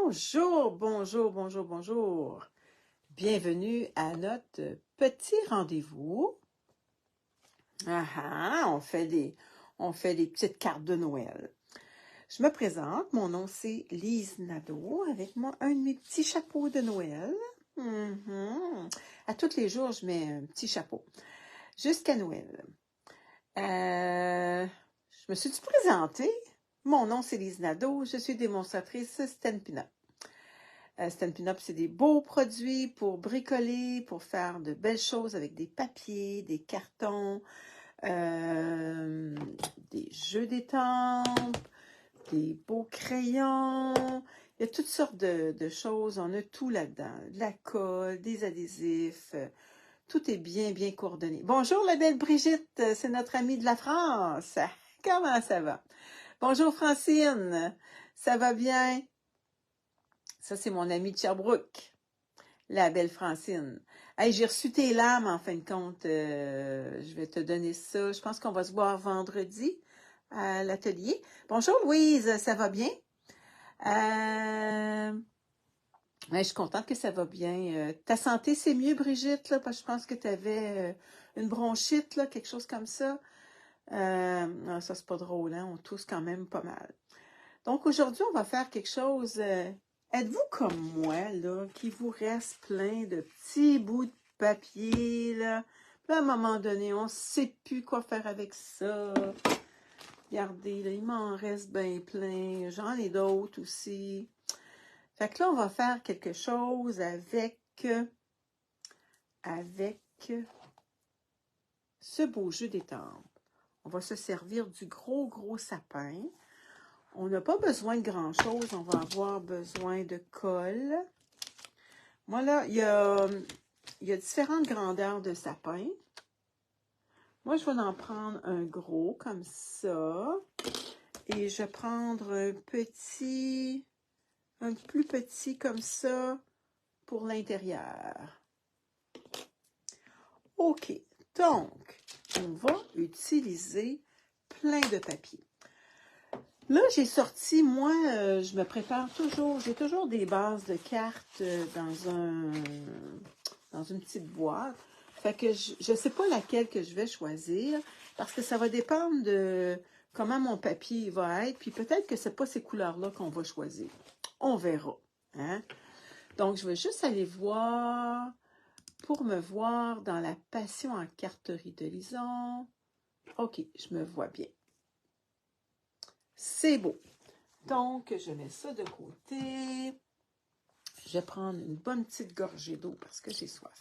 Bonjour, bonjour, bonjour, bonjour. Bienvenue à notre petit rendez-vous. On fait des petites cartes de Noël. Je me présente, mon nom c'est Lise Nadeau, avec moi un de mes petits chapeaux de Noël. À tous les jours, je mets un petit chapeau, jusqu'à Noël. Je me suis présentée. Mon nom c'est Lise Nadeau, je suis démonstratrice Stampin' Up. Stampin' Up, c'est des beaux produits pour bricoler, pour faire de belles choses avec des papiers, des cartons, des jeux d'étampes, des beaux crayons. Il y a toutes sortes de choses. On a tout là-dedans. De la colle, des adhésifs. Tout est bien, bien coordonné. Bonjour la belle Brigitte, c'est notre amie de la France. Comment ça va? Bonjour Francine, ça va bien? Ça, c'est mon amie de Sherbrooke, la belle Francine. Hey, j'ai reçu tes lames, en fin de compte. Je vais te donner ça. Je pense qu'on va se voir vendredi à l'atelier. Bonjour, Louise, ça va bien? Je suis contente que ça va bien. Ta santé, c'est mieux, Brigitte, là, parce que je pense que tu avais une bronchite, là, quelque chose comme ça. Non, ça, c'est pas drôle, hein? On tousse quand même pas mal. Donc, aujourd'hui, on va faire quelque chose... Êtes-vous comme moi, là, qui vous reste plein de petits bouts de papier, là? Puis à un moment donné, on ne sait plus quoi faire avec ça. Regardez, là, il m'en reste bien plein. J'en ai d'autres aussi. Fait que là, on va faire quelque chose avec ce beau jeu d'étampes. On va se servir du gros sapin. On n'a pas besoin de grand-chose. On va avoir besoin de colle. Moi, là, il y a différentes grandeurs de sapin. Moi, je vais en prendre un gros comme ça. Et je vais prendre un plus petit comme ça pour l'intérieur. OK. Donc, on va utiliser plein de papier. Là, j'ai sorti, moi, je me prépare toujours, j'ai toujours des bases de cartes dans une petite boîte. Fait que je ne sais pas laquelle que je vais choisir, parce que ça va dépendre de comment mon papier va être, puis peut-être que ce n'est pas ces couleurs-là qu'on va choisir. On verra. Hein? Donc, je vais juste aller voir, pour me voir dans la passion en carterie de Lison. OK, je me vois bien. C'est beau. Donc, je mets ça de côté. Je vais prendre une bonne petite gorgée d'eau parce que j'ai soif.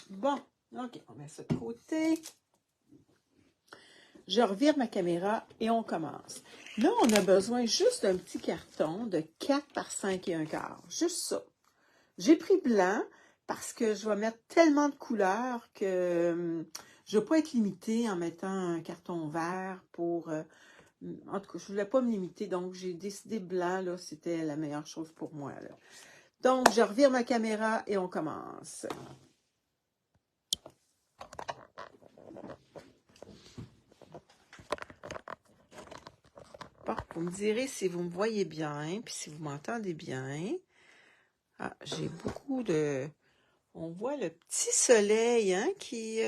Bon, OK, on met ça de côté. Je revire ma caméra et on commence. Là, on a besoin juste d'un petit carton de 4 par 5 et un quart. Juste ça. J'ai pris blanc parce que je vais mettre tellement de couleurs que je ne vais pas être limitée en mettant un carton vert pour... en tout cas, je ne voulais pas me limiter, donc j'ai décidé blanc, là, c'était la meilleure chose pour moi. Là. Donc, je revire ma caméra et on commence. Bon, vous me direz si vous me voyez bien, puis si vous m'entendez bien. Ah, j'ai beaucoup de... On voit le petit soleil hein, qui...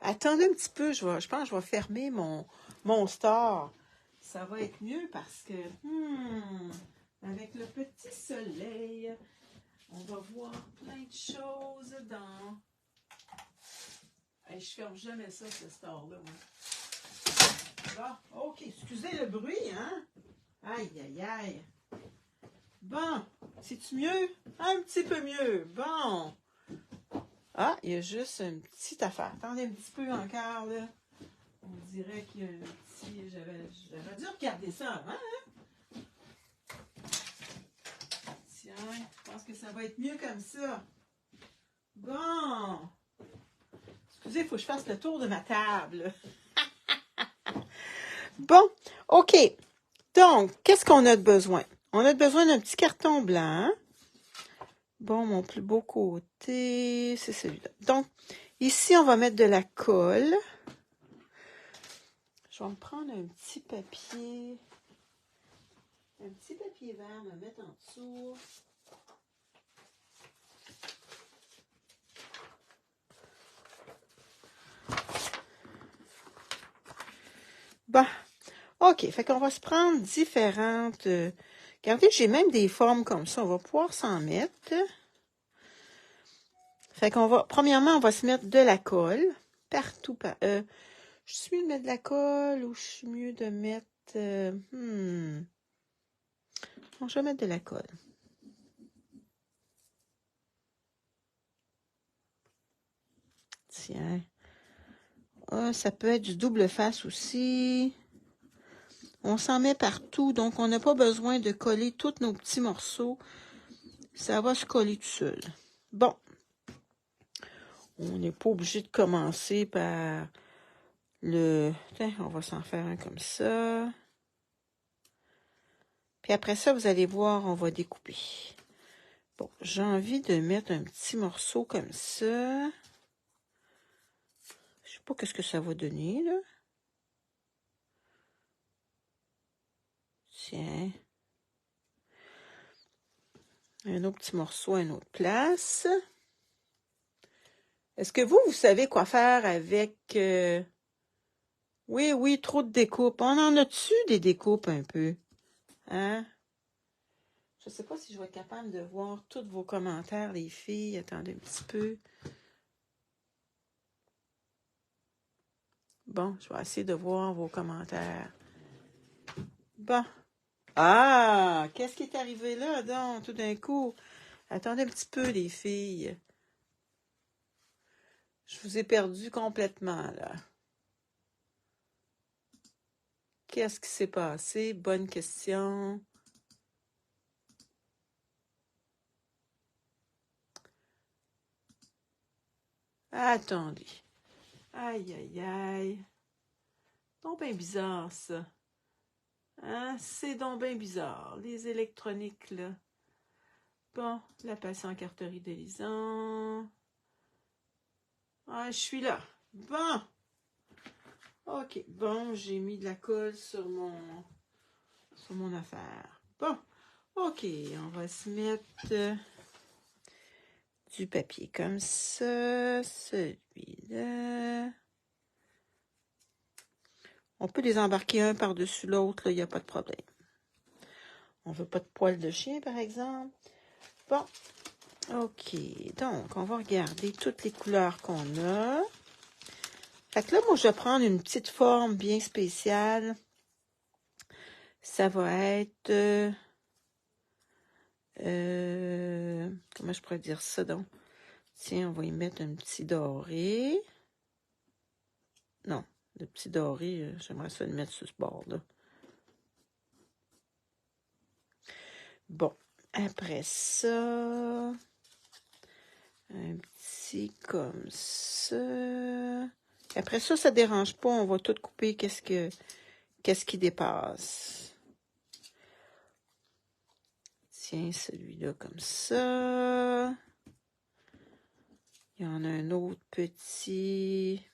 Attendez un petit peu, je pense que je vais fermer mon store. Ça va être mieux parce que... avec le petit soleil, on va voir plein de choses dans... Hey, je ferme jamais ça, ce store-là. Bon, OK, excusez le bruit, hein? Aïe, aïe, aïe. Bon, c'est-tu mieux? Un petit peu mieux. Bon. Ah, il y a juste une petite affaire. Attendez un petit peu encore, là. On dirait qu'il y a un petit... J'aurais dû regarder ça avant, hein? Tiens, je pense que ça va être mieux comme ça. Bon. Excusez, il faut que je fasse le tour de ma table. Bon, OK. Donc, qu'est-ce qu'on a de besoin? On a besoin d'un petit carton blanc. Bon, mon plus beau côté, c'est celui-là. Donc, ici, on va mettre de la colle. Je vais me prendre un petit papier vert, me mettre en dessous. Bon, OK, fait qu'on va se prendre différentes... regardez, j'ai même des formes comme ça, on va pouvoir s'en mettre. Fait qu'on va... Premièrement, on va se mettre de la colle partout. Je suis mieux de mettre de la colle ou je suis mieux de mettre... Bon, je vais mettre de la colle. Tiens. Ah, ça peut être du double face aussi. On s'en met partout, donc on n'a pas besoin de coller tous nos petits morceaux. Ça va se coller tout seul. Bon. On n'est pas obligé de commencer par le... Tiens, on va s'en faire un comme ça. Puis après ça, vous allez voir, on va découper. Bon, j'ai envie de mettre un petit morceau comme ça. Je sais pas qu'est-ce que ça va donner, là. Tiens. Un autre petit morceau à une autre place. Est-ce que vous savez quoi faire avec... Oui, trop de découpes. On en a-tu des découpes un peu? Hein? Je ne sais pas si je vais être capable de voir tous vos commentaires, les filles. Attendez un petit peu. Bon, je vais essayer de voir vos commentaires. Bon. Ah! Qu'est-ce qui est arrivé là, donc, tout d'un coup? Attendez un petit peu, les filles. Je vous ai perdu complètement, là. Qu'est-ce qui s'est passé? Bonne question. Attendez. Aïe, aïe, aïe. Donc bien bizarre, ça. Hein? C'est donc bien bizarre. Les électroniques, là. Bon, la passion en carterie d'Élisan. Ah, je suis là. Bon. OK. Bon, j'ai mis de la colle sur mon affaire. Bon. OK. On va se mettre du papier comme ça. Celui-là. On peut les embarquer un par-dessus l'autre, il n'y a pas de problème. On veut pas de poils de chien, par exemple. Bon. OK. Donc, on va regarder toutes les couleurs qu'on a. Fait que là, moi, je vais prendre une petite forme bien spéciale. Ça va être... comment je pourrais dire ça, donc? Tiens, on va y mettre un petit doré. Non, le petit doré, j'aimerais ça le mettre sur ce bord-là. Bon, après ça... Un petit comme ça. Après ça, ça dérange pas. On va tout couper. Qu'est-ce qui dépasse? Tiens, celui-là comme ça. Il y en a un autre petit.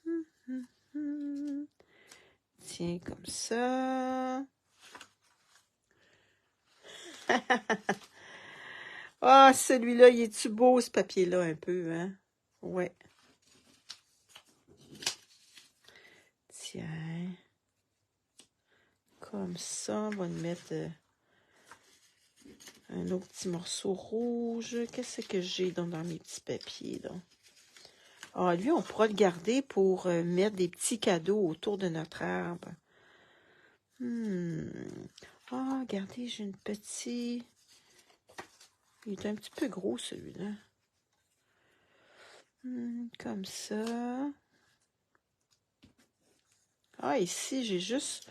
Tiens, comme ça. Ah, celui-là, il est-tu beau, ce papier-là, un peu, hein? Ouais. Tiens. Comme ça, on va le mettre un autre petit morceau rouge. Qu'est-ce que j'ai dans mes petits papiers, donc? Ah, lui, on pourra le garder pour mettre des petits cadeaux autour de notre arbre. Ah, regardez, j'ai une petite... Il est un petit peu gros, celui-là. Comme ça. Ah, ici, j'ai juste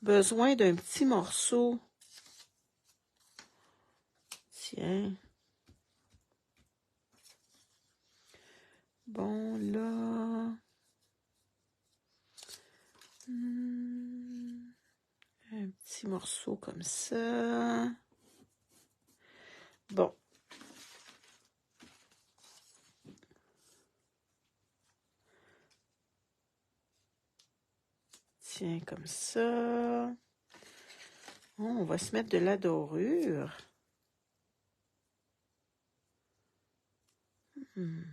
besoin d'un petit morceau. Tiens. Bon, là... un petit morceau comme ça. Bon. Tiens, comme ça. Oh, on va se mettre de la dorure. Un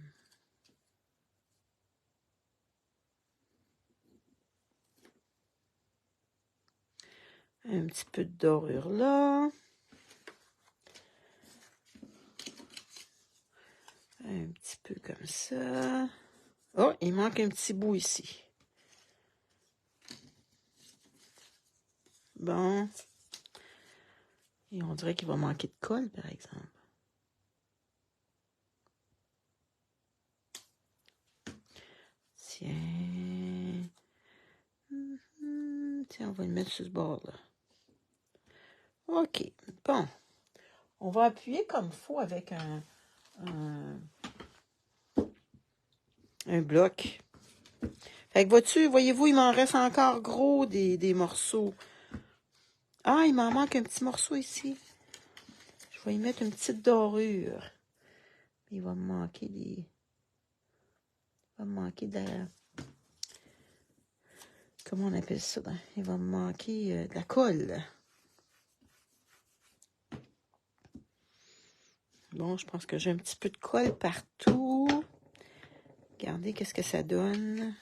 petit peu de dorure là. Un petit peu comme ça. Oh, il manque un petit bout ici. Bon. Et on dirait qu'il va manquer de colle, par exemple. Tiens. Tiens, on va le mettre sur ce bord-là. OK. Bon. On va appuyer comme il faut avec un bloc. Fait que voyez-vous, il m'en reste encore gros des morceaux. Ah, il m'en manque un petit morceau ici. Je vais y mettre une petite dorure. Il va me manquer des... Il va me manquer de la... Comment on appelle ça? Il va me manquer de la colle. Bon, je pense que j'ai un petit peu de colle partout. Regardez qu'est-ce que ça donne.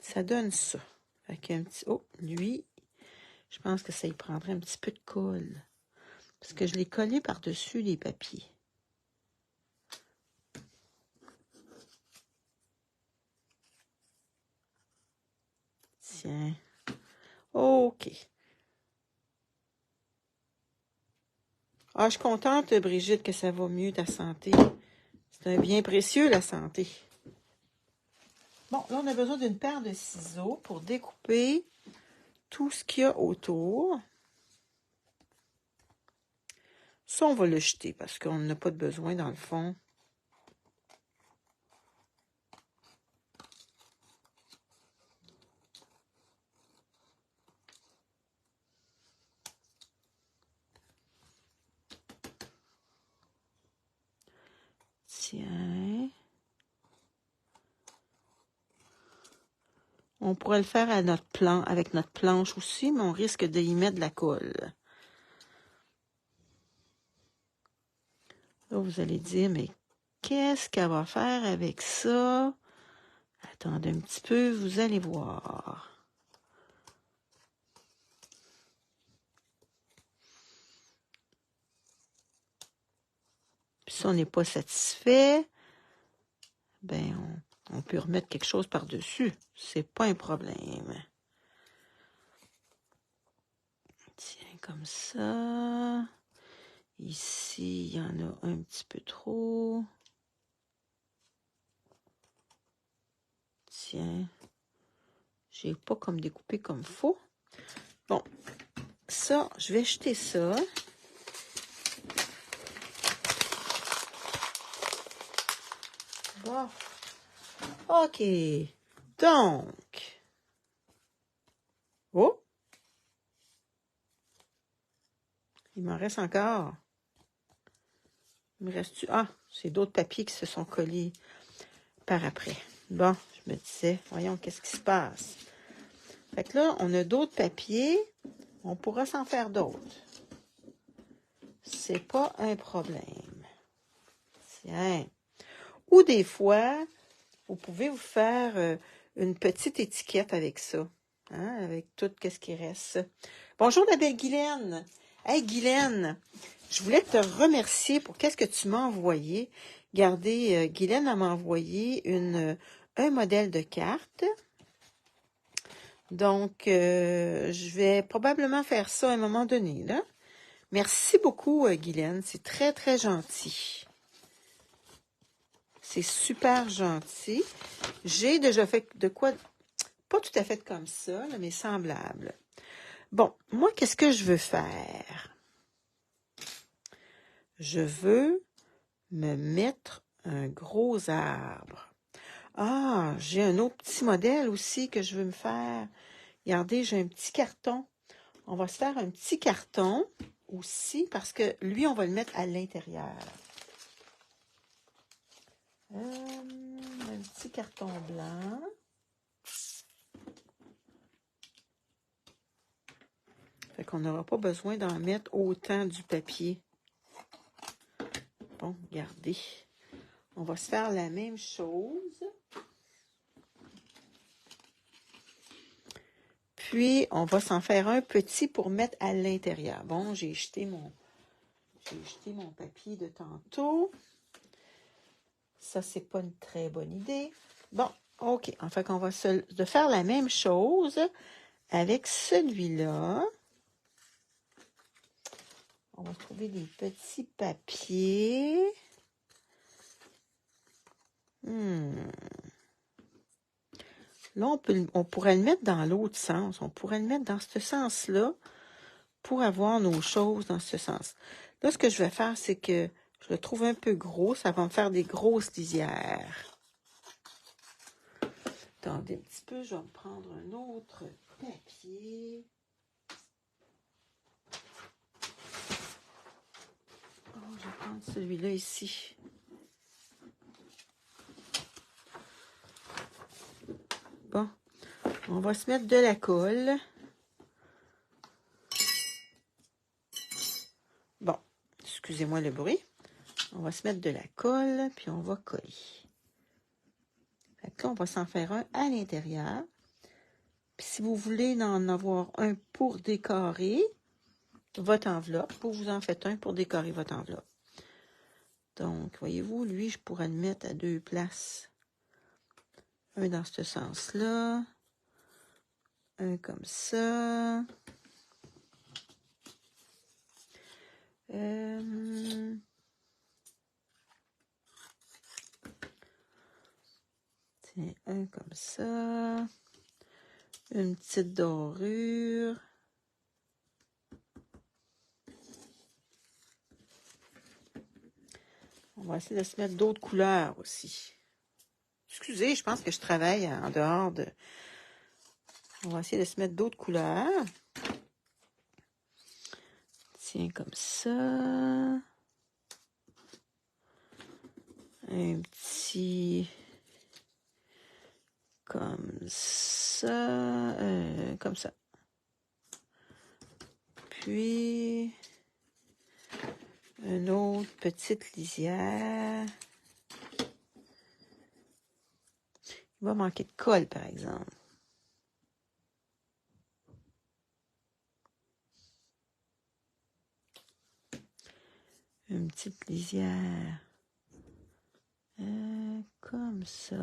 Ça donne ça. Fait qu'un petit... Oh, lui, je pense que ça y prendrait un petit peu de colle. Parce que je l'ai collé par-dessus les papiers. Tiens. OK. Ah, je suis contente, Brigitte, que ça va mieux, ta santé. C'est un bien précieux, la santé. Bon, là, on a besoin d'une paire de ciseaux pour découper tout ce qu'il y a autour. Ça, on va le jeter parce qu'on n'a pas de besoin dans le fond. Tiens. On pourrait le faire à avec notre planche aussi, mais on risque d'y mettre de la colle. Là, vous allez dire, mais qu'est-ce qu'elle va faire avec ça? Attendez un petit peu, vous allez voir. Puis si on n'est pas satisfait, ben on peut remettre quelque chose par-dessus. C'est pas un problème. Tiens, comme ça. Ici, il y en a un petit peu trop. Tiens. J'ai pas comme découpé comme il faut. Bon. Ça, je vais jeter ça. Bon. OK. Donc. Oh. Il m'en reste encore. Il me reste... Ah, c'est d'autres papiers qui se sont collés par après. Bon, je me disais, voyons, qu'est-ce qui se passe? Fait que là, on a d'autres papiers. On pourra s'en faire d'autres. C'est pas un problème. Tiens. Ou des fois, vous pouvez vous faire une petite étiquette avec ça. Hein, avec tout ce qui reste. Bonjour la belle Guylaine. Hey Guylaine, je voulais te remercier pour qu'est-ce que tu m'as envoyé. Regardez, Guylaine m'a envoyé un modèle de carte. Donc, je vais probablement faire ça à un moment donné, là. Merci beaucoup, Guylaine. C'est très, très gentil. C'est super gentil. J'ai déjà fait de quoi, pas tout à fait comme ça, là, mais semblable. Bon, moi, qu'est-ce que je veux faire? Je veux me mettre un gros arbre. Ah, j'ai un autre petit modèle aussi que je veux me faire. Regardez, j'ai un petit carton. On va se faire un petit carton aussi parce que lui, on va le mettre à l'intérieur. Un petit carton blanc. qu'on n'aura pas besoin d'en mettre autant du papier. Bon, regardez. On va se faire la même chose. Puis, on va s'en faire un petit pour mettre à l'intérieur. Bon, j'ai jeté mon papier de tantôt. Ça, c'est pas une très bonne idée. Bon, OK. En fait, on va de faire la même chose avec celui-là. On va trouver des petits papiers. Là, on pourrait le mettre dans l'autre sens. On pourrait le mettre dans ce sens-là pour avoir nos choses dans ce sens. Là, ce que je vais faire, c'est que je le trouve un peu gros. Ça va me faire des grosses lisières. Attendez un petit peu, je vais me prendre un autre papier. Oh, je vais prendre celui-là ici. Bon, on va se mettre de la colle. Bon, excusez-moi le bruit. On va se mettre de la colle, puis on va coller. Fait que là, on va s'en faire un à l'intérieur. Puis si vous voulez en avoir un pour décorer votre enveloppe, vous en faites un pour décorer votre enveloppe. Donc, voyez-vous, lui, je pourrais le mettre à 2 places. Un dans ce sens-là. Un comme ça. Tiens, un comme ça. Une petite dorure. On va essayer de se mettre d'autres couleurs aussi. Excusez, je pense que je travaille en dehors de... On va essayer de se mettre d'autres couleurs. Tiens, comme ça. Un petit... Comme ça. Comme ça. Puis... Une autre petite lisière. Il va manquer de colle, par exemple. Une petite lisière. Comme ça.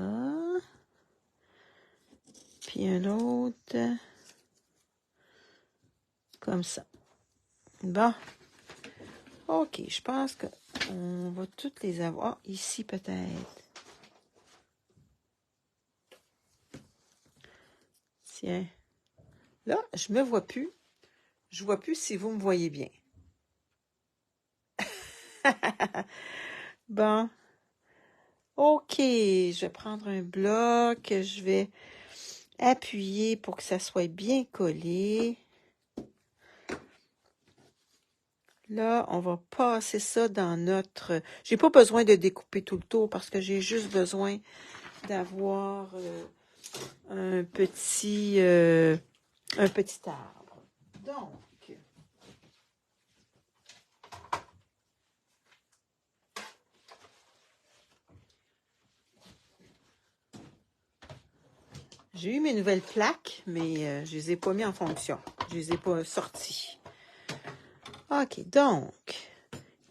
Puis un autre. Comme ça. Bon. OK, je pense qu'on va toutes les avoir. Ici, peut-être. Tiens. Là, je me vois plus. Je vois plus si vous me voyez bien. Bon. OK, je vais prendre un bloc. Je vais appuyer pour que ça soit bien collé. Là, on va passer ça dans notre... J'ai pas besoin de découper tout le tour parce que j'ai juste besoin d'avoir un petit arbre. Donc, j'ai eu mes nouvelles plaques, mais je les ai pas mis en fonction. Je les ai pas sorties. OK, donc,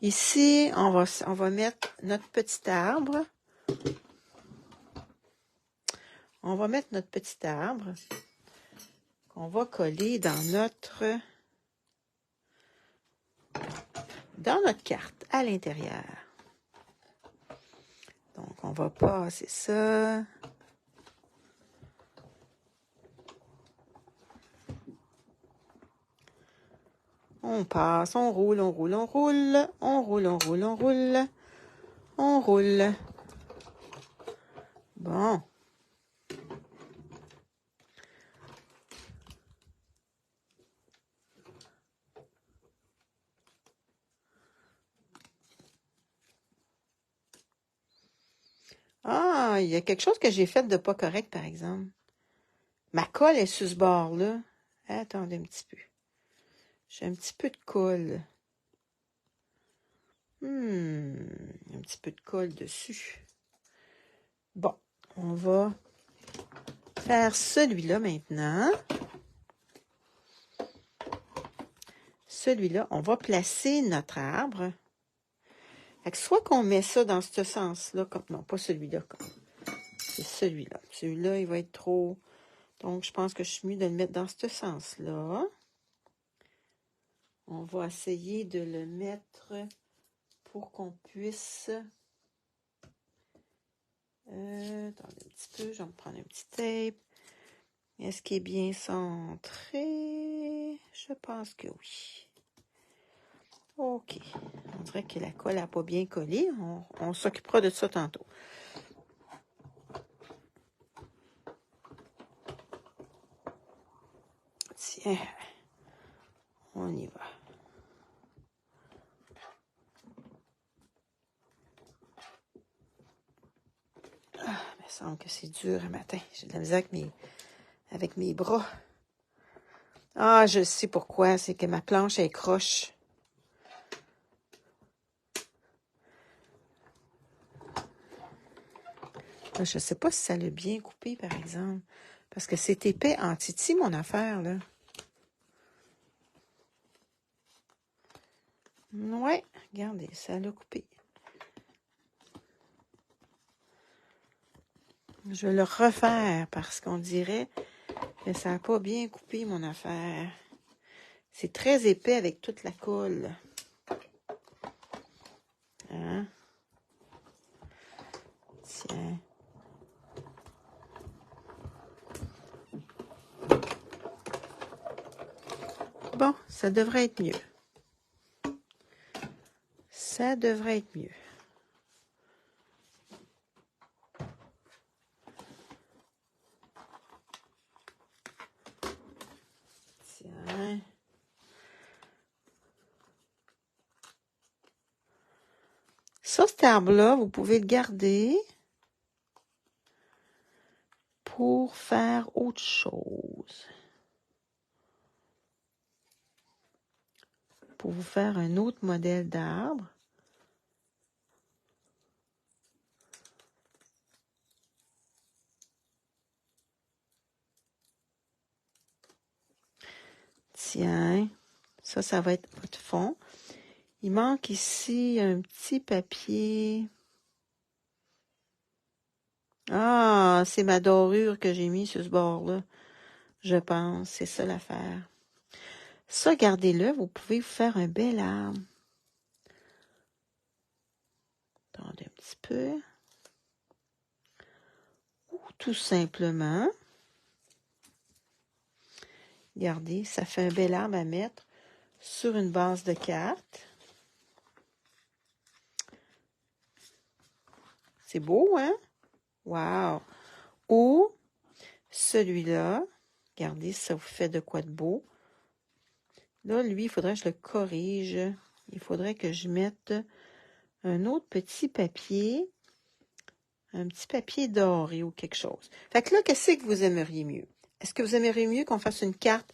ici, on va mettre notre petit arbre. On va mettre notre petit arbre qu'on va coller dans notre carte à l'intérieur. Donc, on va passer ça. On passe, on roule, on roule, on roule, on roule, on roule, on roule, on roule. Bon. Ah, il y a quelque chose que j'ai fait de pas correct, par exemple. Ma colle est sur ce bord-là. Attendez un petit peu. J'ai un petit peu de colle. Un petit peu de colle dessus. Bon, on va faire celui-là maintenant. Celui-là, on va placer notre arbre. Fait que soit qu'on met ça dans ce sens-là, comme non, pas celui-là. C'est celui-là. Celui-là, il va être trop... Donc, je pense que je suis mieux de le mettre dans ce sens-là. On va essayer de le mettre pour qu'on puisse... attendez un petit peu, je vais me prendre un petit tape. Est-ce qu'il est bien centré? Je pense que oui. OK. On dirait que la colle n'a pas bien collé. On s'occupera de ça tantôt. Tiens, on y va. Ah, il me semble que c'est dur un matin. J'ai de la misère avec mes bras. Ah, je sais pourquoi. C'est que ma planche est croche. Là, je ne sais pas si ça l'a bien coupé, par exemple. Parce que c'est épais en titi, mon affaire, là. Ouais, regardez, ça l'a coupé. Je vais le refaire parce qu'on dirait que ça n'a pas bien coupé, mon affaire. C'est très épais avec toute la colle. Hein? Tiens. Bon, ça devrait être mieux. Ça devrait être mieux. Tiens. Ça, cet arbre-là, vous pouvez le garder pour faire autre chose. Pour vous faire un autre modèle d'arbre. Tiens, ça va être votre fond. Il manque ici un petit papier. Ah, c'est ma dorure que j'ai mis sur ce bord-là. Je pense, c'est ça l'affaire. Ça, gardez-le, vous pouvez vous faire un bel arbre. Attendez un petit peu. Ou tout simplement, regardez, ça fait un bel arbre à mettre sur une base de cartes. C'est beau, hein? Wow! Ou celui-là, regardez, ça vous fait de quoi de beau. Là, lui, il faudrait que je le corrige. Il faudrait que je mette un autre petit papier. Un petit papier doré ou quelque chose. Fait que là, qu'est-ce que vous aimeriez mieux? Est-ce que vous aimeriez mieux qu'on fasse une carte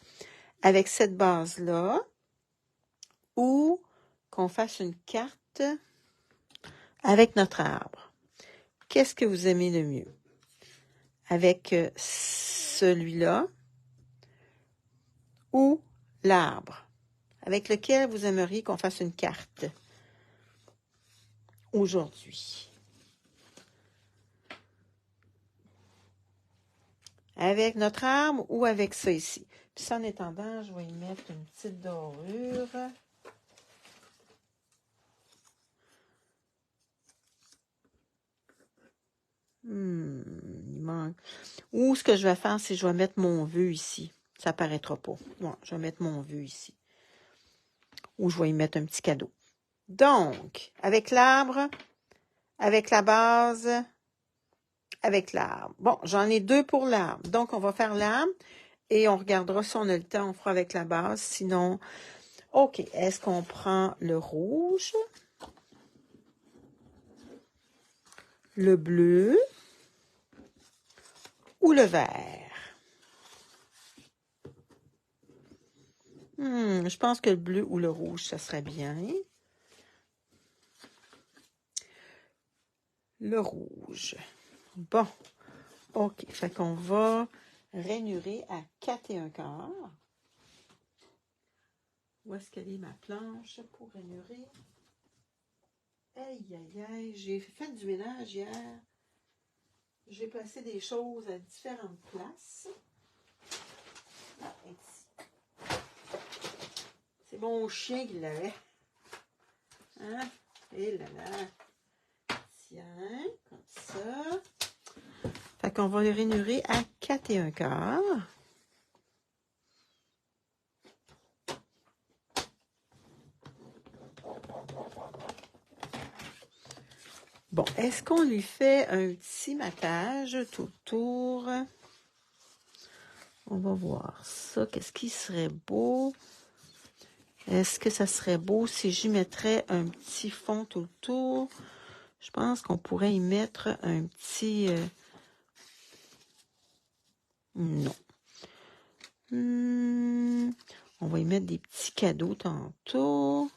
avec cette base-là ou qu'on fasse une carte avec notre arbre? Qu'est-ce que vous aimez le mieux? Avec celui-là ou l'arbre? Avec lequel vous aimeriez qu'on fasse une carte aujourd'hui? Avec notre arbre ou avec ça ici? Puis ça, en attendant, je vais y mettre une petite dorure. Il manque. Ou ce que je vais faire, c'est que je vais mettre mon vœu ici. Ça paraîtra pas. Bon, je vais mettre mon vœu ici. Ou je vais y mettre un petit cadeau. Donc, avec l'arbre, avec la base, avec l'arbre. Bon, j'en ai deux pour l'arbre. Donc, on va faire l'arbre et on regardera si on a le temps, on fera avec la base. Sinon, OK. Est-ce qu'on prend le rouge, le bleu ou le vert? Je pense que le bleu ou le rouge, ça serait bien. Le rouge. Bon. OK. Fait qu'on va rainurer à 4 1/4. Où est-ce qu'elle est ma planche pour rainurer? Aïe, aïe, aïe. J'ai fait du ménage hier. J'ai placé des choses à différentes places. Ah, ici. C'est mon chien qui l'avait. Hein? Et là là. Tiens, comme ça. Fait qu'on va les rainurer à 4 1/4. Bon, est-ce qu'on lui fait un petit maquillage tout autour? On va voir ça. Qu'est-ce qui serait beau? Est-ce que ça serait beau si j'y mettrais un petit fond tout autour? Je pense qu'on pourrait y mettre un petit... Non. On va y mettre des petits cadeaux tantôt.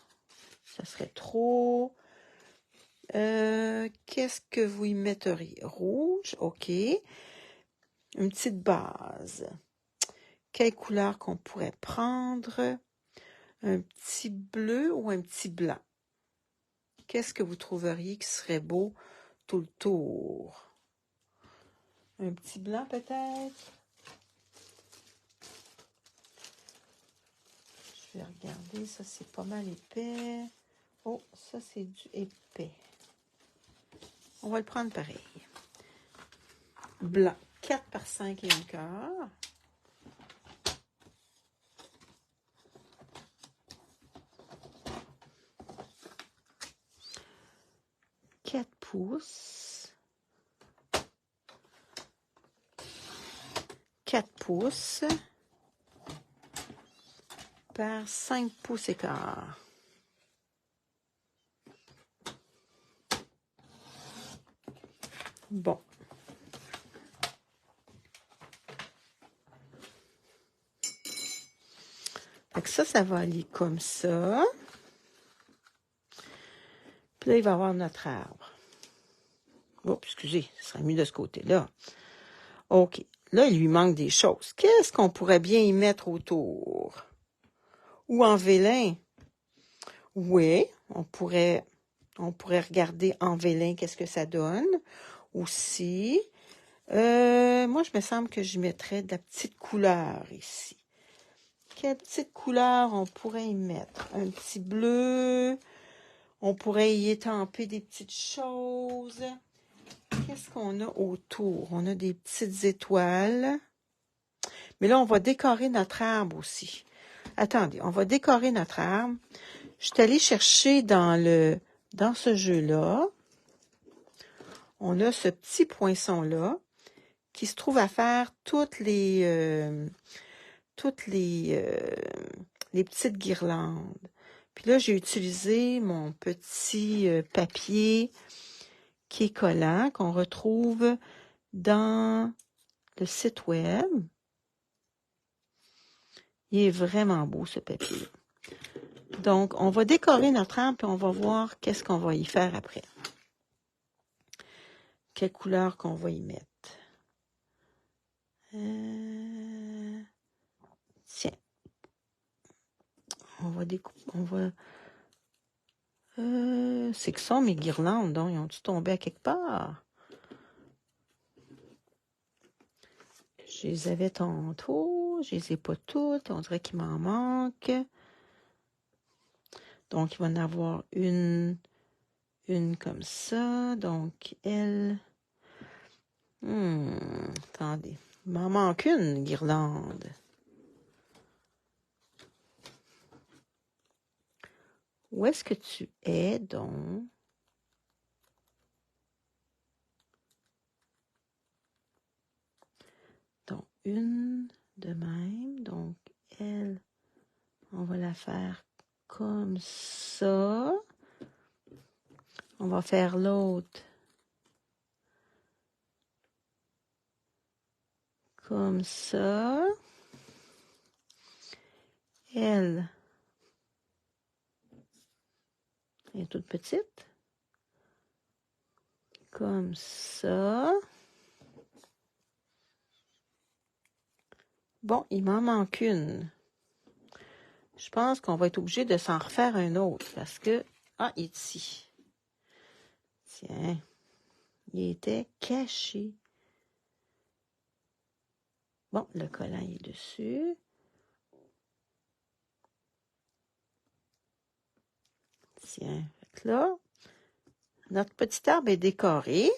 Ça serait trop. Qu'est-ce que vous y metteriez? Rouge, OK. Une petite base. Quelle couleur qu'on pourrait prendre? Un petit bleu ou un petit blanc? Qu'est-ce que vous trouveriez qui serait beau tout le tour? Un petit blanc peut-être? Je vais regarder, ça c'est pas mal épais. Oh, ça c'est du épais. On va le prendre pareil. Blanc, 4 par 5 1/4. Quatre pouces. 4 pouces par 5 pouces écart. Bon. Fait que ça va aller comme ça. Puis là, il va y avoir notre arbre. Oh, excusez, ce serait mieux de ce côté-là. OK. Là, il lui manque des choses. Qu'est-ce qu'on pourrait bien y mettre autour? Ou en vélin? Oui, on pourrait regarder en vélin qu'est-ce que ça donne aussi. Moi, je me semble que je mettrais de la petite couleur ici. Quelle petite couleur on pourrait y mettre? Un petit bleu. On pourrait y étamper des petites choses. Qu'est-ce qu'on a autour? On a des petites étoiles. Mais là, on va décorer notre arbre aussi. Attendez, on va décorer notre arbre. Je suis allée chercher dans ce jeu-là. On a ce petit poinçon-là qui se trouve à faire toutes les petites guirlandes. Puis là, j'ai utilisé mon petit papier qui est collant, qu'on retrouve dans le site web. Il est vraiment beau, ce papier. Donc, on va décorer notre arbre, puis on va voir qu'est-ce qu'on va y faire après. Quelle couleur qu'on va y mettre. Tiens. On va découper. C'est que ça, mes guirlandes, donc, ils ont-tu tombé à quelque part? Je les avais tantôt, je les ai pas toutes, on dirait qu'il m'en manque. Donc, il va y en avoir une comme ça. Donc, elle... attendez, il m'en manque une guirlande. Où est-ce que tu es, donc? Donc, une de même. Donc, elle, on va la faire comme ça. On va faire l'autre comme ça. Elle, Elle est toute petite. Comme ça. Bon, il m'en manque une. Je pense qu'on va être obligé de s'en refaire un autre parce que... Ah, il est ici. Tiens. Il était caché. Bon, le collant est dessus. Tiens, fait que là, notre petit arbre est décoré.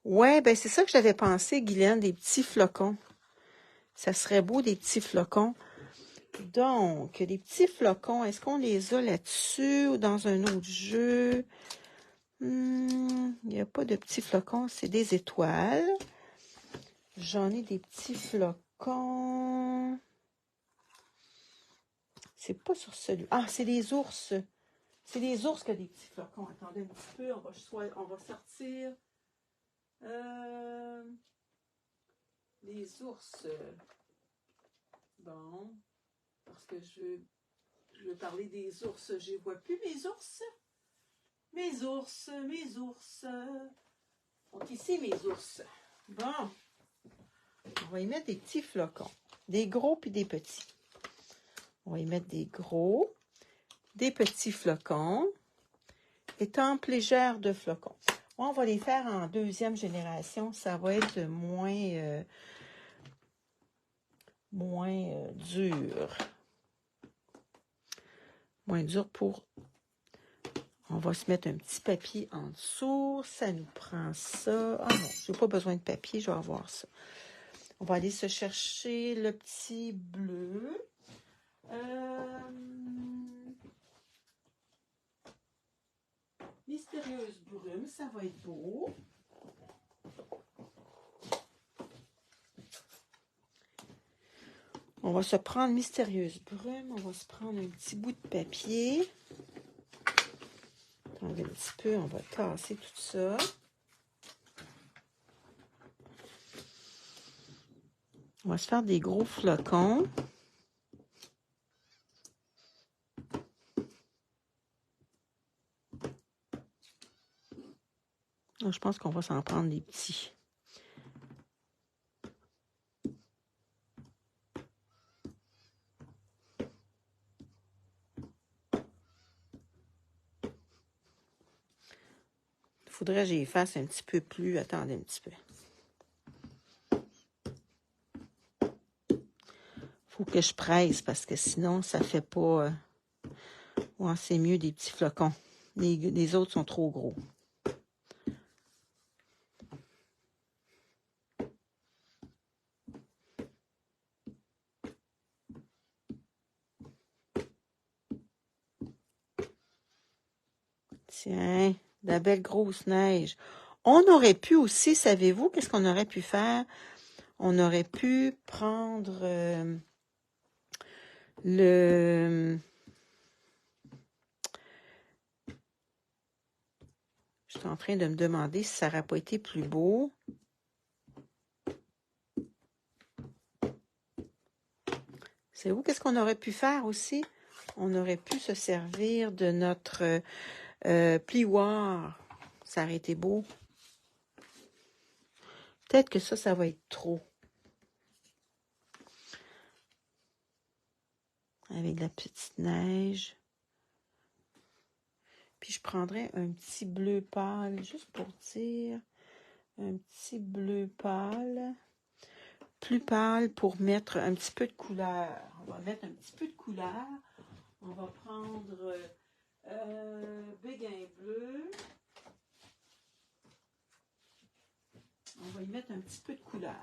Ouais, ben c'est ça que j'avais pensé, Guylaine, des petits flocons. Ça serait beau, des petits flocons. Donc, des petits flocons, est-ce qu'on les a là-dessus ou dans un autre jeu? Il n'y a pas de petits flocons, c'est des étoiles. J'en ai des petits flocons. C'est pas sur celui. Ah, c'est des ours. C'est des ours qui ont des petits flocons. Attendez un petit peu, on va sortir. Les ours. Bon, parce que je veux parler des ours. Je ne vois plus mes ours. Mes ours. Donc ici, mes ours. Bon, on va y mettre des petits flocons. Des gros puis des petits. On va y mettre des gros, des petits flocons, étampes légères de flocons. On va les faire en deuxième génération. Ça va être moins dur. Moins dur pour... On va se mettre un petit papier en dessous. Ça nous prend ça. Ah non, je n'ai pas besoin de papier, je vais avoir ça. On va aller se chercher le petit bleu. Mystérieuse brume, ça va être beau. On va se prendre mystérieuse brume. On va se prendre un petit bout de papier. Attendez un petit peu, on va tasser tout ça. On va se faire des gros flocons. Là, je pense qu'on va s'en prendre des petits. Il faudrait que j'y fasse un petit peu plus. Attendez un petit peu. Faut que je presse parce que sinon, ça fait pas... Ouais, c'est mieux des petits flocons. Les autres sont trop gros. Tiens, de la belle grosse neige. On aurait pu aussi, savez-vous, qu'est-ce qu'on aurait pu faire? On aurait pu prendre le... Je suis en train de me demander si ça n'aurait pas été plus beau. Savez-vous qu'est-ce qu'on aurait pu faire aussi? On aurait pu se servir de notre plioir. Ça aurait été beau. Peut-être que ça va être trop. Avec de la petite neige. Puis je prendrais un petit bleu pâle, juste pour dire. Un petit bleu pâle. Plus pâle pour mettre un petit peu de couleur. On va mettre un petit peu de couleur. On va prendre béguin bleu. On va y mettre un petit peu de couleur.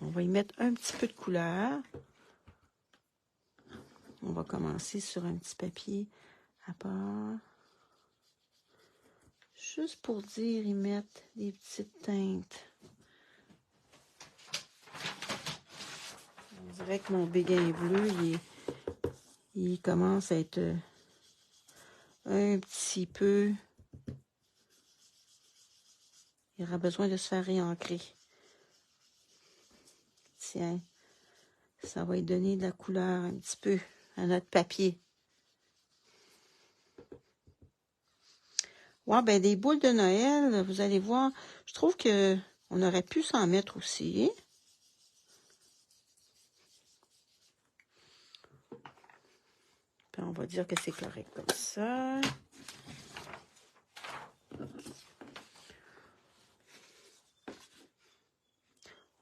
On va y mettre un petit peu de couleur. On va commencer sur un petit papier à part. Juste pour dire, y mettre des petites teintes. On dirait que mon béguin bleu, il commence à être un petit peu... Il aura besoin de se faire réancrer. Tiens, ça va lui donner de la couleur un petit peu à notre papier. Ouais, ben des boules de Noël, vous allez voir, je trouve que on aurait pu s'en mettre aussi. Puis on va dire que c'est correct comme ça.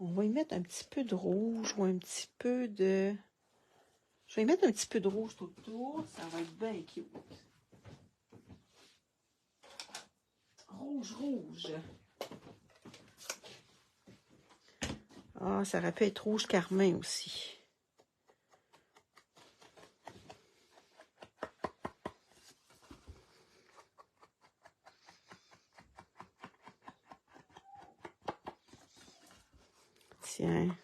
On va y mettre un petit peu de rouge ou un petit peu de... Je vais y mettre un petit peu de rouge tout autour. Ça va être bien cute. Rouge, rouge. Ah, ça aurait pu être rouge carmin aussi. Tiens.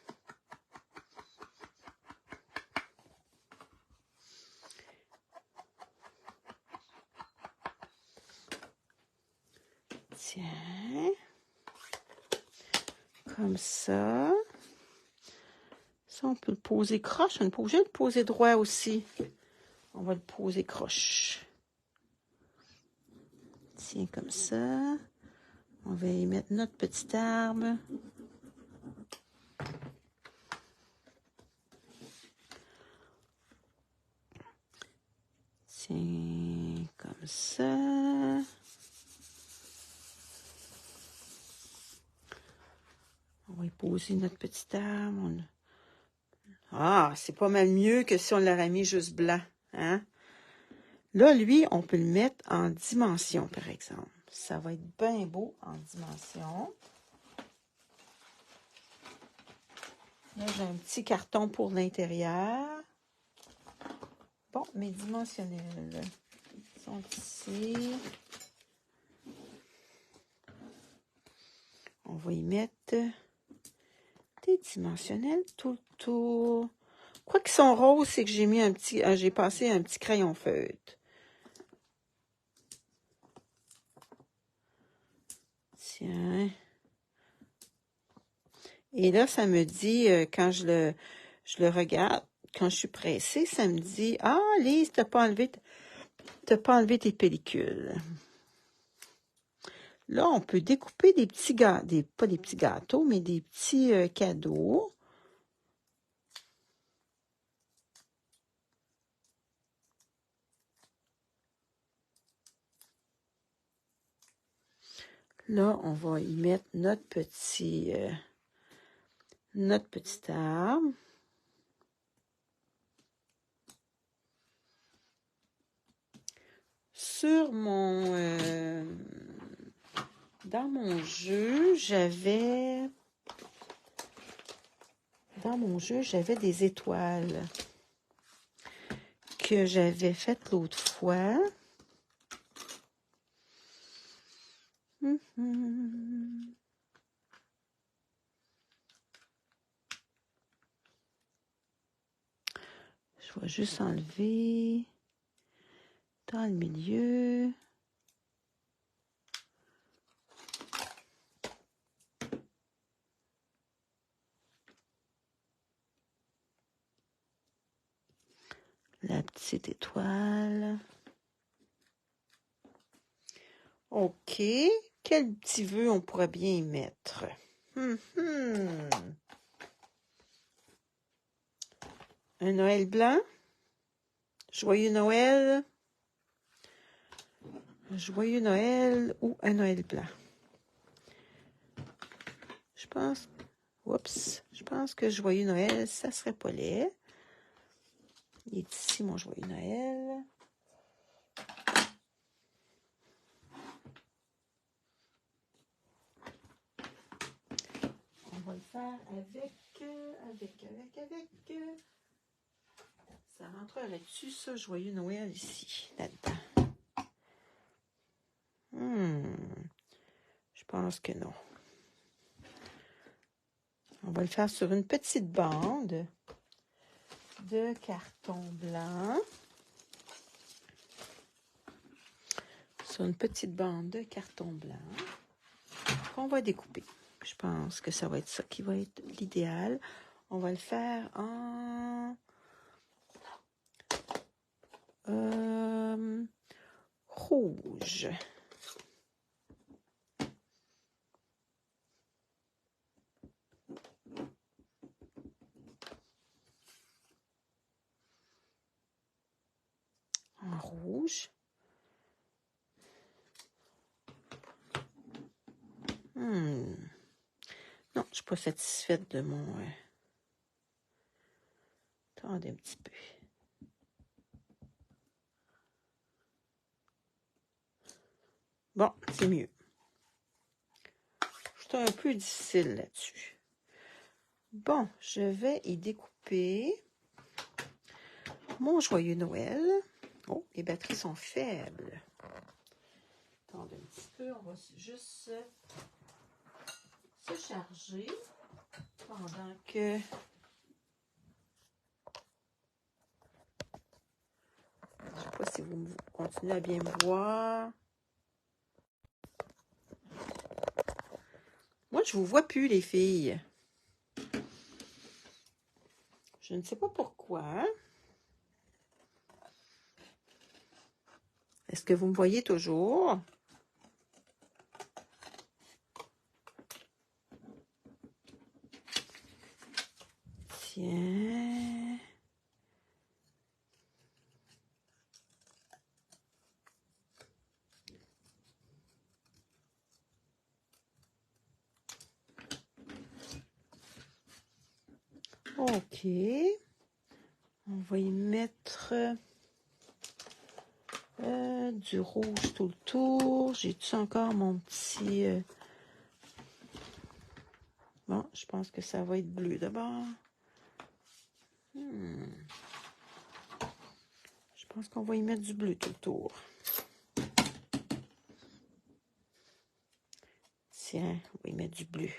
Tiens. Comme ça. Ça, on peut le poser croche. On n'est pas obligé de le poser droit aussi. On va le poser croche. Tiens, comme ça. On va y mettre notre petit arbre. Tiens, comme ça. On va y poser notre petit arbre. Ah, c'est pas mal mieux que si on l'aurait mis juste blanc. Hein? Là, lui, on peut le mettre en dimension, par exemple. Ça va être bien beau en dimension. Là, j'ai un petit carton pour l'intérieur. Bon, mes dimensionnels sont ici. On va y mettre des dimensionnels tout le tour. Quoi qu'ils sont roses, c'est que j'ai mis j'ai passé un petit crayon feutre. Tiens. Et là, ça me dit, quand je le regarde, quand je suis pressée, ça me dit, ah, Lise, t'as pas enlevé tes pellicules. Là, on peut découper des petits gâteaux, pas des petits gâteaux, mais des petits cadeaux. Là, on va y mettre notre petit arbre. Sur dans mon jeu, j'avais des étoiles que j'avais faites l'autre fois. Je vais juste enlever dans le milieu. La petite étoile. OK. Quel petit vœu on pourrait bien y mettre? Un Noël blanc. Joyeux Noël. Joyeux Noël ou un Noël blanc. Je pense que Joyeux Noël, ça serait pas laid. Il est ici, mon Joyeux Noël. On va le faire avec. Ça rentrerait-tu, ça, Joyeux Noël, ici, là-dedans? Je pense que non. On va le faire sur une petite bande de carton blanc. Sur une petite bande de carton blanc qu'on va découper. Je pense que ça va être ça qui va être l'idéal. On va le faire en rouge. En rouge. Non, je ne suis pas satisfaite de mon... Attendez un petit peu. Bon, c'est mieux. C'est un peu difficile là-dessus. Bon, je vais y découper mon joyeux Noël. Oh, les batteries sont faibles. Attendez un petit peu, on va juste se charger pendant que... Je ne sais pas si vous continuez à bien me voir. Moi, je vous vois plus, les filles. Je ne sais pas pourquoi. Est-ce que vous me voyez toujours? Tiens. OK. On va y mettre du rouge tout le tour. J'ai-tu encore mon petit... Bon, je pense que ça va être bleu d'abord. Je pense qu'on va y mettre du bleu tout le tour. Tiens, on va y mettre du bleu.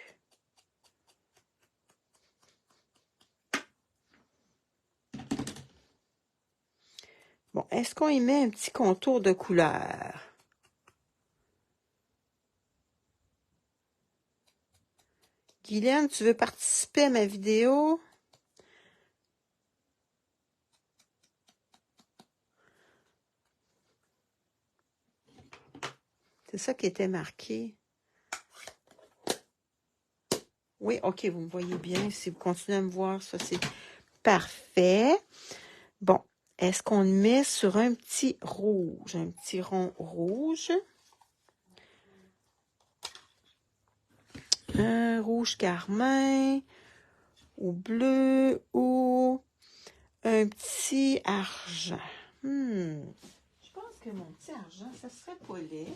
Bon, est-ce qu'on y met un petit contour de couleur? Guylaine, tu veux participer à ma vidéo? C'est ça qui était marqué. Oui, OK, vous me voyez bien. Si vous continuez à me voir, ça, c'est parfait. Bon, est-ce qu'on le met sur un petit rouge, un petit rond rouge? Un rouge carmin, ou bleu, ou un petit argent. Je pense que mon petit argent, ça serait pas laid.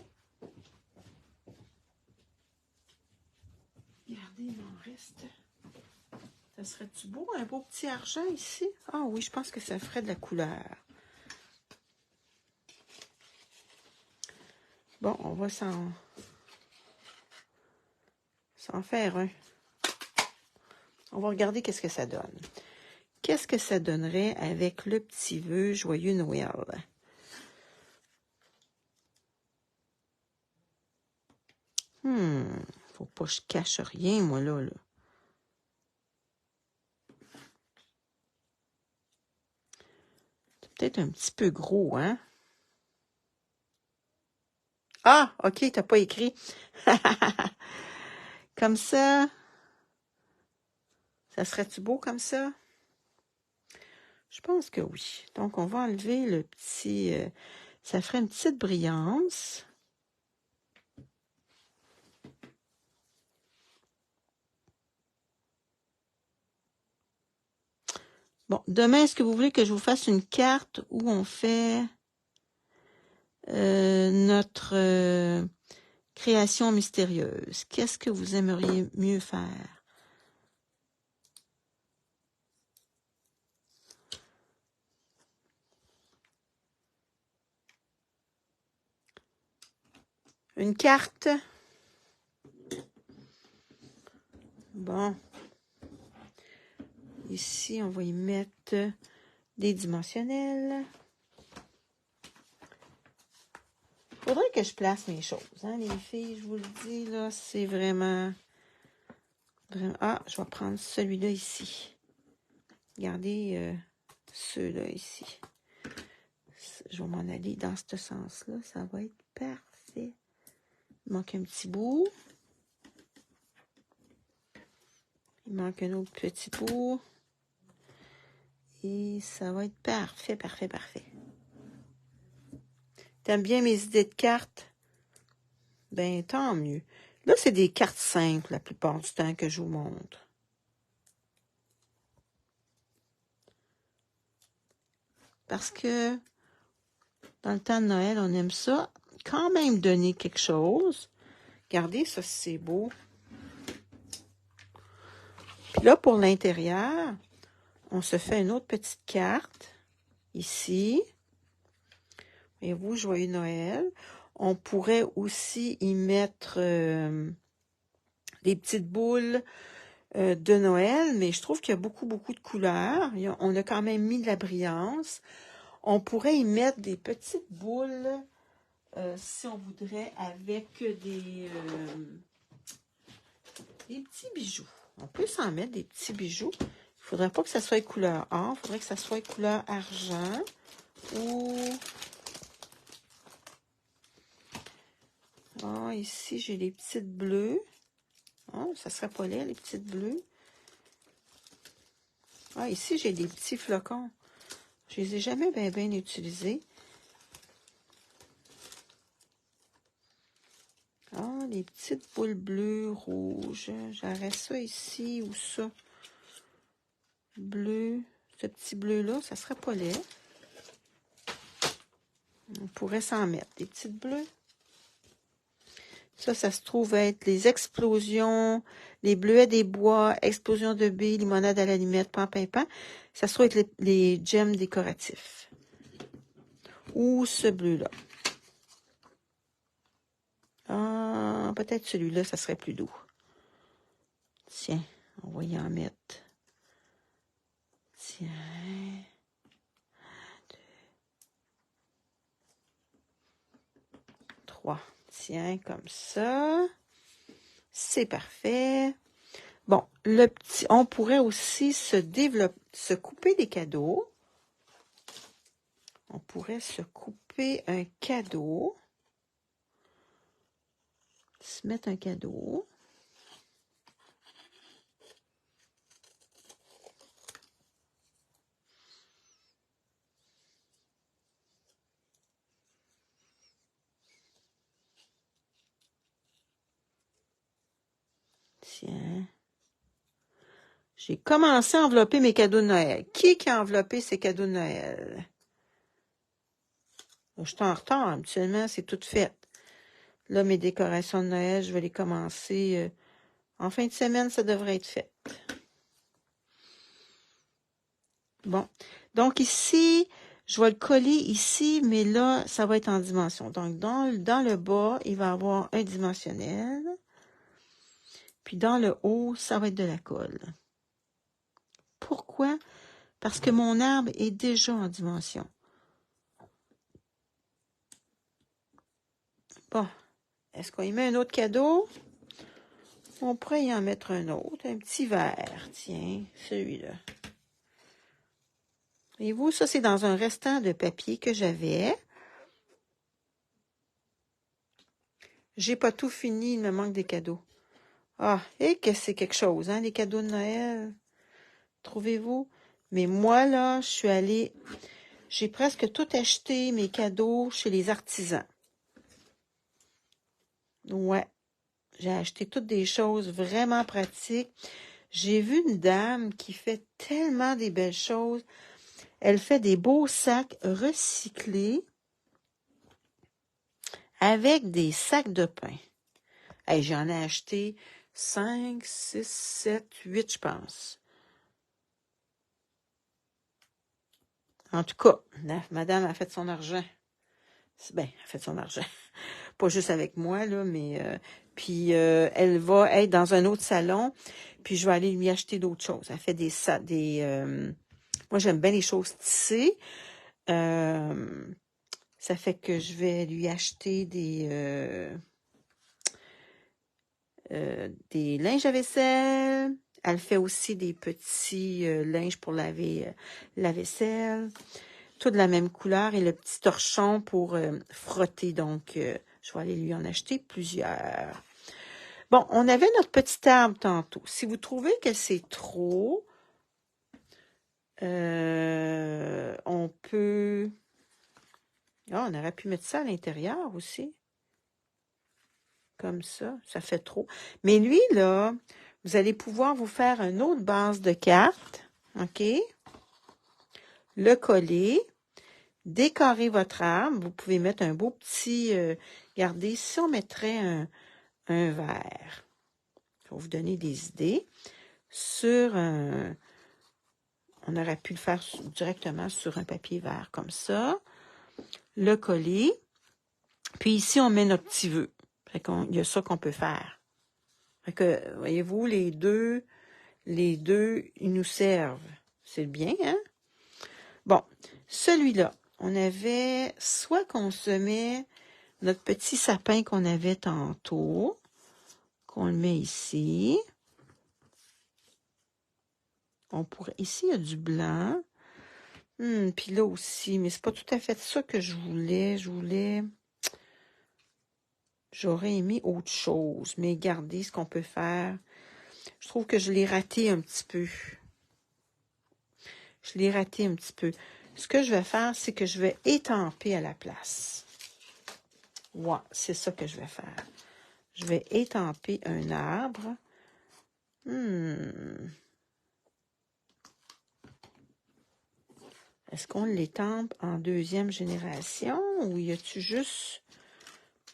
Regardez, il m'en reste. Ça serait-tu beau, un beau petit argent ici? Ah oui, je pense que ça ferait de la couleur. Bon, on va s'en faire un. On va regarder qu'est-ce que ça donne. Qu'est-ce que ça donnerait avec le petit vœu Joyeux Noël? Faut pas que je cache rien, moi, là. C'est peut-être un petit peu gros, hein? Ah, OK, t'as pas écrit. Comme ça. Ça serait-tu beau comme ça? Je pense que oui. Donc, on va enlever le petit... ça ferait une petite brillance. Bon, demain, est-ce que vous voulez que je vous fasse une carte où on fait notre création mystérieuse? Qu'est-ce que vous aimeriez mieux faire? Une carte? Bon. Ici, on va y mettre des dimensionnels. Faudrait que je place mes choses, hein, les filles, je vous le dis, là, c'est vraiment... Ah, je vais prendre celui-là ici. Regardez ceux-là ici. Je vais m'en aller dans ce sens-là. Ça va être parfait. Il manque un petit bout. Il manque un autre petit bout. Et ça va être parfait, parfait, parfait. T'aimes bien mes idées de cartes? Ben, tant mieux. Là, c'est des cartes simples la plupart du temps que je vous montre. Parce que dans le temps de Noël, on aime ça. Quand même donner quelque chose. Regardez, ça, c'est beau. Puis là, pour l'intérieur, on se fait une autre petite carte. Ici. Voyez-vous, Joyeux Noël. On pourrait aussi y mettre des petites boules de Noël, mais je trouve qu'il y a beaucoup, beaucoup de couleurs. On a quand même mis de la brillance. On pourrait y mettre des petites boules, si on voudrait, avec des petits bijoux. On peut s'en mettre des petits bijoux. Il ne faudrait pas que ça soit couleur or. Il faudrait que ça soit couleur argent ou... Ah, ici, j'ai les petites bleues. Ah, ça serait pas laid, les petites bleues. Ah, ici, j'ai des petits flocons. Je les ai jamais bien utilisés. Ah, les petites boules bleues, rouges. J'aurais ça ici ou ça. Bleu. Ce petit bleu-là, ça serait pas laid. On pourrait s'en mettre. Des petites bleues. Ça se trouve être les explosions, les bleuets des bois, explosions de billes, limonade à l'allumette, pan, pan, pan. Ça se trouve être les gemmes décoratifs. Ou ce bleu-là. Ah, peut-être celui-là, ça serait plus doux. Tiens, on va y en mettre. Tiens. 1, 2, 3. Tiens, comme ça. C'est parfait. Bon, on pourrait aussi se couper des cadeaux. On pourrait se couper un cadeau. Se mettre un cadeau. Tiens. J'ai commencé à envelopper mes cadeaux de Noël. Qui a enveloppé ses cadeaux de Noël? Je suis en retard, habituellement, c'est tout fait. Là, mes décorations de Noël, je vais les commencer en fin de semaine, ça devrait être fait. Bon, donc ici, je vais le coller ici, mais là, ça va être en dimension. Donc, dans le bas, il va y avoir un dimensionnel. Puis dans le haut, ça va être de la colle. Pourquoi? Parce que mon arbre est déjà en dimension. Bon, est-ce qu'on y met un autre cadeau? On pourrait y en mettre un autre, un petit verre. Tiens, celui-là. Voyez-vous, ça, c'est dans un restant de papier que j'avais. J'ai pas tout fini, il me manque des cadeaux. Ah, et que c'est quelque chose, hein, les cadeaux de Noël. Trouvez-vous? Mais moi, là, je suis allée... J'ai presque tout acheté, mes cadeaux, chez les artisans. Ouais. J'ai acheté toutes des choses vraiment pratiques. J'ai vu une dame qui fait tellement des belles choses. Elle fait des beaux sacs recyclés avec des sacs de pain. Hey, j'en ai acheté 5, 6, 7, 8, je pense. En tout cas, madame a fait son argent. Ben, elle a fait son argent. Pas juste avec moi, là, mais... puis, elle va être dans un autre salon, puis je vais aller lui acheter d'autres choses. Elle fait moi, j'aime bien les choses tissées. Ça fait que je vais lui acheter des linges à vaisselle. Elle fait aussi des petits linges pour laver la vaisselle. Tout de la même couleur et le petit torchon pour frotter. Donc, je vais aller lui en acheter plusieurs. Bon, on avait notre petit arbre tantôt. Si vous trouvez que c'est trop, on peut... Ah, on aurait pu mettre ça à l'intérieur aussi. Comme ça fait trop. Mais lui, là, vous allez pouvoir vous faire une autre base de cartes. OK? Le coller. Décorer votre arbre. Vous pouvez mettre un beau petit... regardez, si on mettrait un verre, pour vous donner des idées, sur un... On aurait pu le faire directement sur un papier vert comme ça. Le coller. Puis ici, on met notre petit vœu. Fait qu'il y a ça qu'on peut faire. Fait que, voyez-vous, les deux, ils nous servent. C'est bien, hein? Bon, celui-là, on avait soit qu'on se met notre petit sapin qu'on avait tantôt, qu'on le met ici. On pourrait, ici, il y a du blanc. Puis là aussi, mais c'est pas tout à fait ça que je voulais. J'aurais aimé autre chose, mais regardez ce qu'on peut faire. Je trouve que je l'ai raté un petit peu. Ce que je vais faire, c'est que je vais étamper à la place. Ouais, c'est ça que je vais faire. Je vais étamper un arbre. Est-ce qu'on l'étampe en deuxième génération ou y a-tu juste...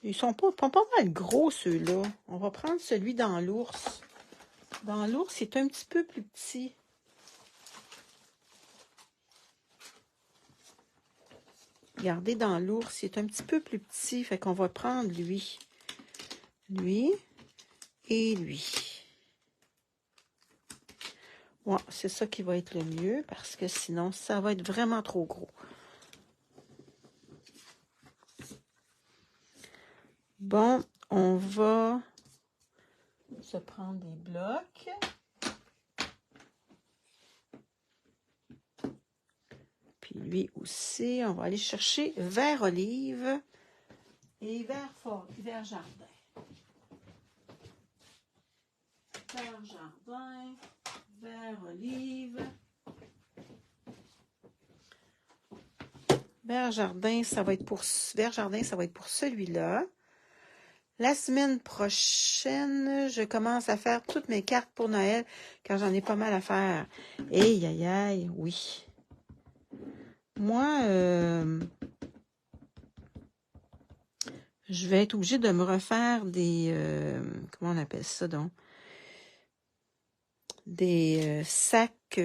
Ils sont pas mal gros, ceux-là. On va prendre celui dans l'ours. Dans l'ours, c'est un petit peu plus petit. Regardez, dans l'ours, c'est un petit peu plus petit. Fait qu'on va prendre lui. Lui et lui. Ouais, c'est ça qui va être le mieux parce que sinon, ça va être vraiment trop gros. Bon, on va se prendre des blocs. Puis lui aussi, on va aller chercher vert olive et vert jardin. Vert jardin, vert olive. Vert jardin, ça va être pour celui-là. La semaine prochaine, je commence à faire toutes mes cartes pour Noël, car j'en ai pas mal à faire. Aïe, oui. Moi, je vais être obligée de me refaire des... comment on appelle ça, donc? Des sacs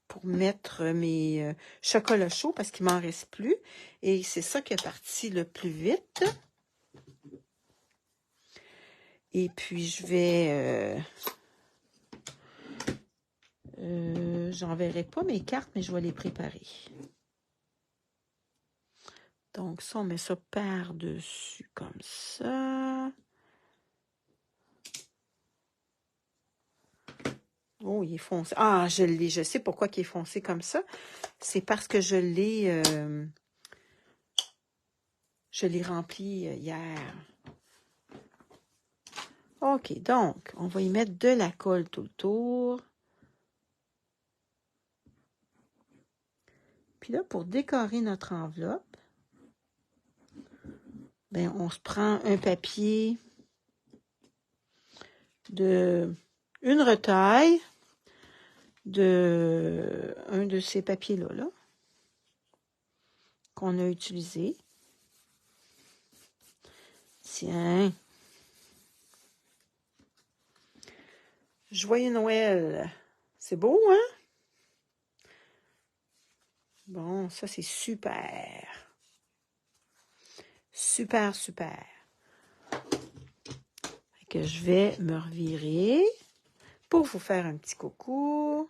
pour mettre mes chocolats chauds, parce qu'il m'en reste plus. Et c'est ça qui est parti le plus vite. Et puis, je vais... j'enverrai pas mes cartes, mais je vais les préparer. Donc, ça, on met ça par-dessus comme ça. Oh, il est foncé. Ah, je sais pourquoi il est foncé comme ça. C'est parce que je l'ai rempli hier. OK, donc, on va y mettre de la colle tout le tour. Puis là, pour décorer notre enveloppe, ben, on se prend un papier de une retaille de un de ces papiers-là, qu'on a utilisé. Tiens. Joyeux Noël. C'est beau, hein? Bon, ça, c'est super. Super. Fait que je vais me revirer pour vous faire un petit coucou.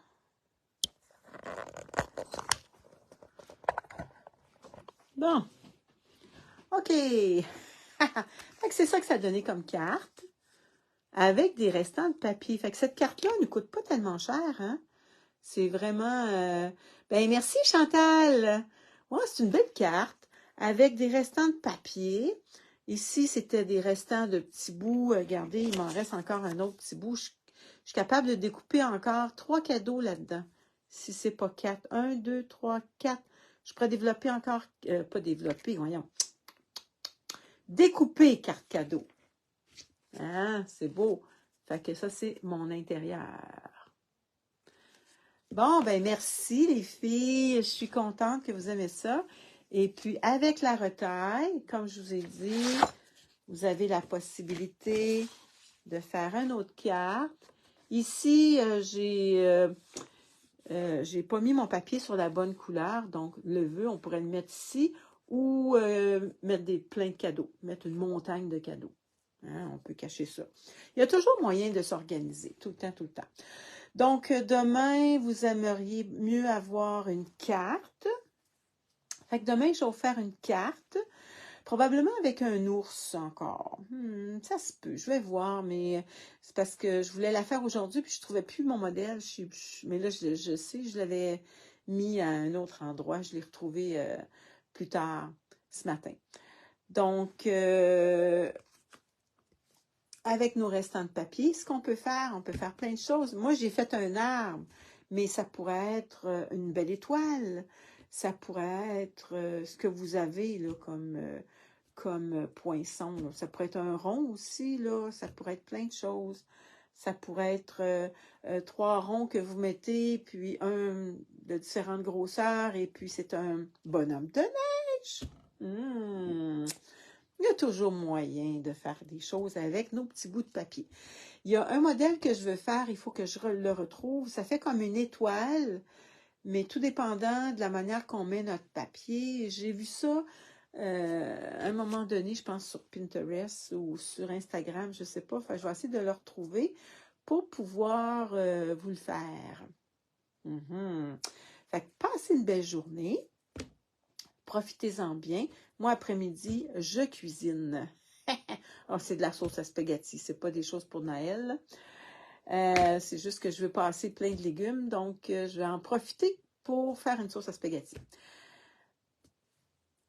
Bon. OK. Fait que c'est ça que ça a donné comme carte. avec des restants de papier. Fait que cette carte-là ne coûte pas tellement cher, hein? C'est vraiment... Ben, merci Chantal! Ouais, c'est une belle carte avec des restants de papier. Ici, c'était des restants de petits bouts. Regardez, il m'en reste encore un autre petit bout. Je suis capable de découper encore 3 cadeaux là-dedans. Si c'est pas 4. 1, 2, 3, 4. Je pourrais développer encore... pas développer, voyons. Découper carte cadeau. Ah, c'est beau. Fait que ça, c'est mon intérieur. Bon, ben merci les filles. Je suis contente que vous aimez ça. Et puis, avec la retaille, comme je vous ai dit, vous avez la possibilité de faire une autre carte. Ici, j'ai pas mis mon papier sur la bonne couleur. Donc, le vœu, on pourrait le mettre ici ou mettre plein de cadeaux. Mettre une montagne de cadeaux. Hein, on peut cacher ça. Il y a toujours moyen de s'organiser, tout le temps, tout le temps. Donc, demain, vous aimeriez mieux avoir une carte. Fait que demain, je vais vous faire une carte, probablement avec un ours encore. Ça se peut, je vais voir, mais c'est parce que je voulais la faire aujourd'hui, puis je ne trouvais plus mon modèle. Mais là, je sais, je l'avais mis à un autre endroit. Je l'ai retrouvé plus tard ce matin. Donc, avec nos restants de papier, ce qu'on peut faire, on peut faire plein de choses. Moi, j'ai fait un arbre, mais ça pourrait être une belle étoile. Ça pourrait être ce que vous avez là, comme poinçon. Là. Ça pourrait être un rond aussi, là. Ça pourrait être plein de choses. Ça pourrait être 3 ronds que vous mettez, puis un de différentes grosseurs, et puis c'est un bonhomme de neige. Il y a toujours moyen de faire des choses avec nos petits bouts de papier. Il y a un modèle que je veux faire, il faut que je le retrouve. Ça fait comme une étoile, mais tout dépendant de la manière qu'on met notre papier. J'ai vu ça à un moment donné, je pense sur Pinterest ou sur Instagram, je ne sais pas. Enfin, je vais essayer de le retrouver pour pouvoir vous le faire. Fait que passez une belle journée. Profitez-en bien. Moi, après-midi, je cuisine. Oh, c'est de la sauce à spaghetti. C'est pas des choses pour Noël. C'est juste que je veux passer plein de légumes. Donc, je vais en profiter pour faire une sauce à spaghetti.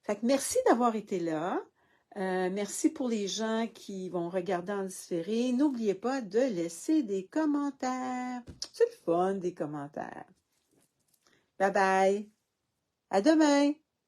Fait que merci d'avoir été là. Merci pour les gens qui vont regarder en différé. N'oubliez pas de laisser des commentaires. C'est le fun, des commentaires. Bye bye. À demain.